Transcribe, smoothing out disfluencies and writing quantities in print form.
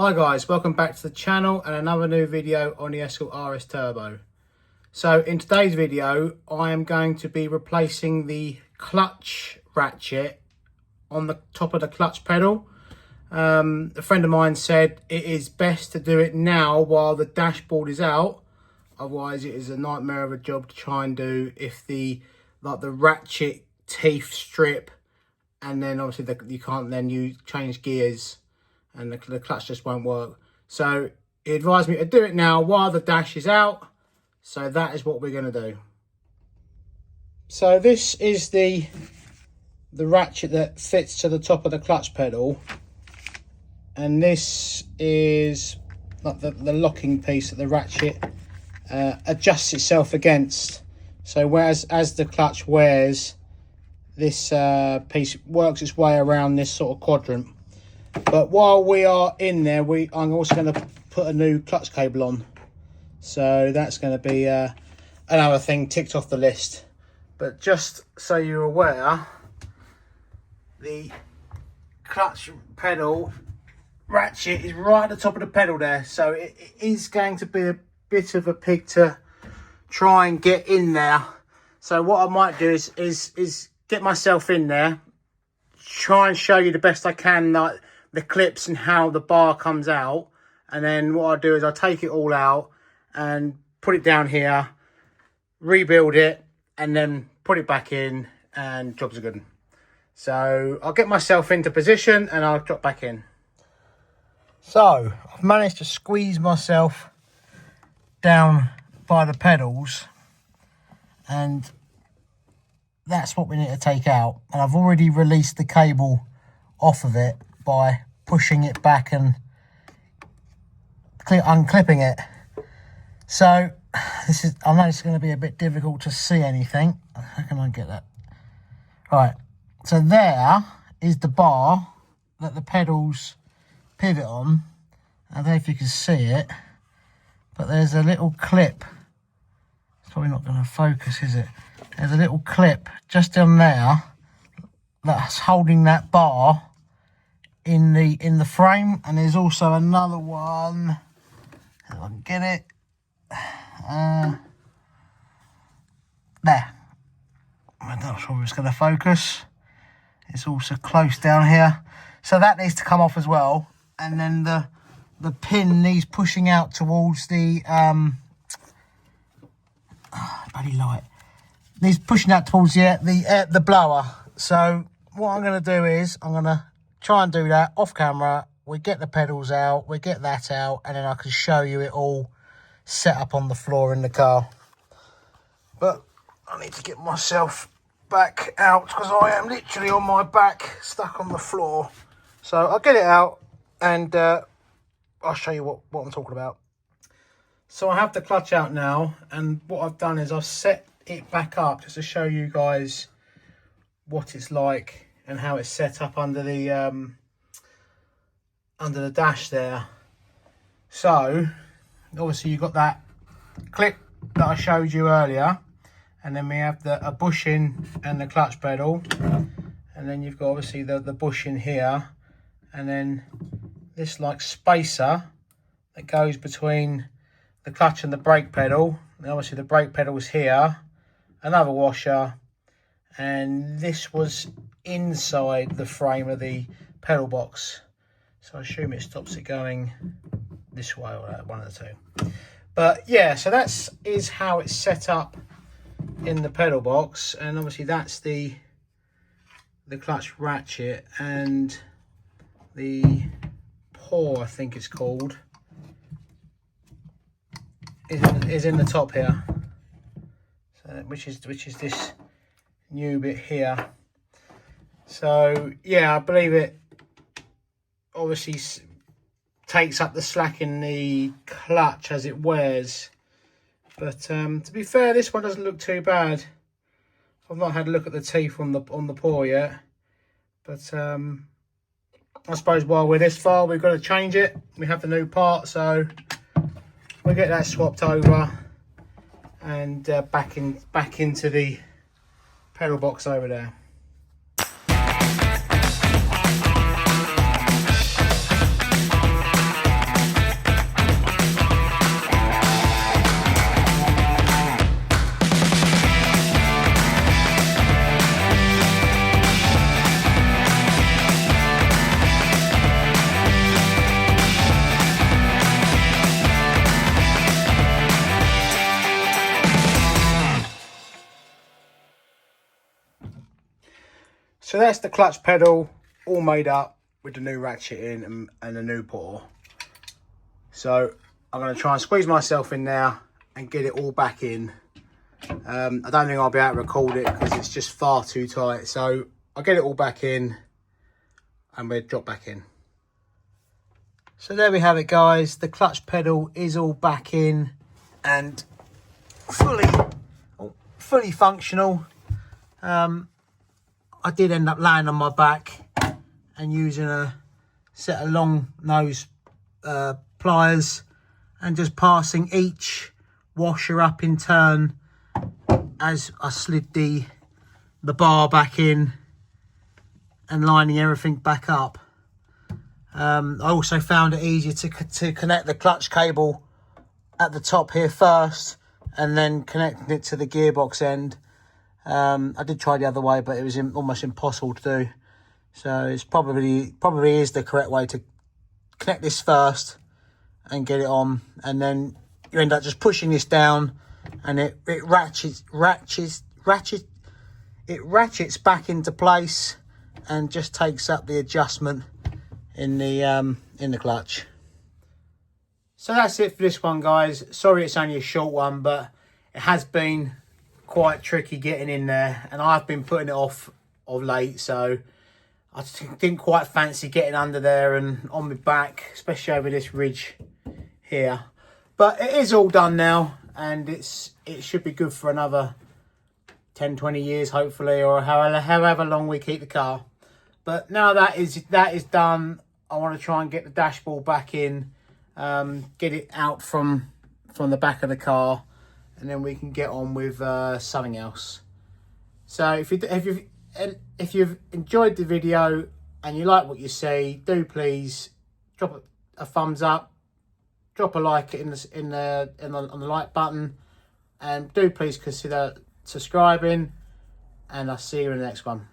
Hi guys, welcome back to the channel and another new video on the Escort RS Turbo. So in today's video I am going to be replacing the clutch ratchet on the top of the clutch pedal. A friend of mine said it is best to do it now while the dashboard is out, otherwise it is a nightmare of a job to try and do if the ratchet teeth strip, and then obviously you can't then change gears and the clutch just won't work. So he advised me to do it now while the dash is out. So that is what we're going to do. So this is the ratchet that fits to the top of the clutch pedal, and this is like the locking piece that the ratchet adjusts itself against. So whereas as the clutch wears, this piece works its way around this sort of quadrant. But while we are in there, I'm also going to put a new clutch cable on. So that's going to be another thing ticked off the list. But just so you're aware, the clutch pedal ratchet is right at the top of the pedal there. So it is going to be a bit of a pig to try and get in there. So what I might do is get myself in there, try and show you the best I can, like the clips and how the bar comes out, and then what I'll do is I'll take it all out and put it down here, rebuild it, and then put it back in, and jobs are good. So I'll get myself into position and I'll drop back in. So I've managed to squeeze myself down by the pedals, and that's what we need to take out. And I've already released the cable off of it by pushing it back and unclipping it. So I know it's going to be a bit difficult to see anything. How can I get that? Right, so there is the bar that the pedals pivot on. I don't know if you can see it, but there's a little clip. It's probably not going to focus, is it? There's a little clip just on there that's holding that bar in the frame, and there's also another one, if I can get it, there. I'm not sure if it's going to focus. It's also close down here, so that needs to come off as well. And then the pin needs pushing out towards the bloody light. Needs pushing out towards the blower. So what I'm going to do is I'm going to try and do that off camera. We get the pedals out, we get that out, and then I can show you it all set up on the floor in the car. But I need to get myself back out because I am literally on my back stuck on the floor. So I'll get it out and I'll show you what I'm talking about. So I have the clutch out now, and what I've done is I've set it back up just to show you guys what it's like and how it's set up under the dash there. So obviously you've got that clip that I showed you earlier, and then we have a bushing and the clutch pedal, and then you've got obviously the bushing here, and then this like spacer that goes between the clutch and the brake pedal. And obviously the brake pedal is here, another washer, and this was inside the frame of the pedal box. So I assume it stops it going this way, or one of the two. But yeah, so that is how it's set up in the pedal box. And obviously that's the clutch ratchet, and the paw, I think it's called, is in the top here. So which is this new bit here. So yeah, I believe it obviously takes up the slack in the clutch as it wears. But to be fair, this one doesn't look too bad. I've not had a look at the teeth on the paw yet, but I suppose while we're this far, we've got to change it. We have the new part, so we'll get that swapped over and back into the pedal box over there. So that's the clutch pedal all made up with the new ratchet in and the new bore. So I'm going to try and squeeze myself in now and get it all back in. I don't think I'll be able to record it because it's just far too tight. So I'll get it all back in and we'll drop back in. So there we have it, guys. The clutch pedal is all back in and fully functional. I did end up laying on my back and using a set of long nose pliers and just passing each washer up in turn as I slid the bar back in and lining everything back up. I also found it easier to connect the clutch cable at the top here first and then connecting it to the gearbox end. I did try the other way, but it was almost impossible to do. So it's probably is the correct way to connect this first and get it on, and then you end up just pushing this down, and it ratchets back into place and just takes up the adjustment in the clutch. So that's it for this one, guys. Sorry it's only a short one, but it has been quite tricky getting in there, and I've been putting it off of late, so I just didn't quite fancy getting under there and on my back, especially over this ridge here. But it is all done now, and it should be good for another 10-20 years hopefully, or however long we keep the car. But now that is done, I want to try and get the dashboard back in, get it out from the back of the car, and then we can get on with something else. So if you've enjoyed the video and you like what you see, do please drop a thumbs up, drop a like on the like button, and do please consider subscribing. And I'll see you in the next one.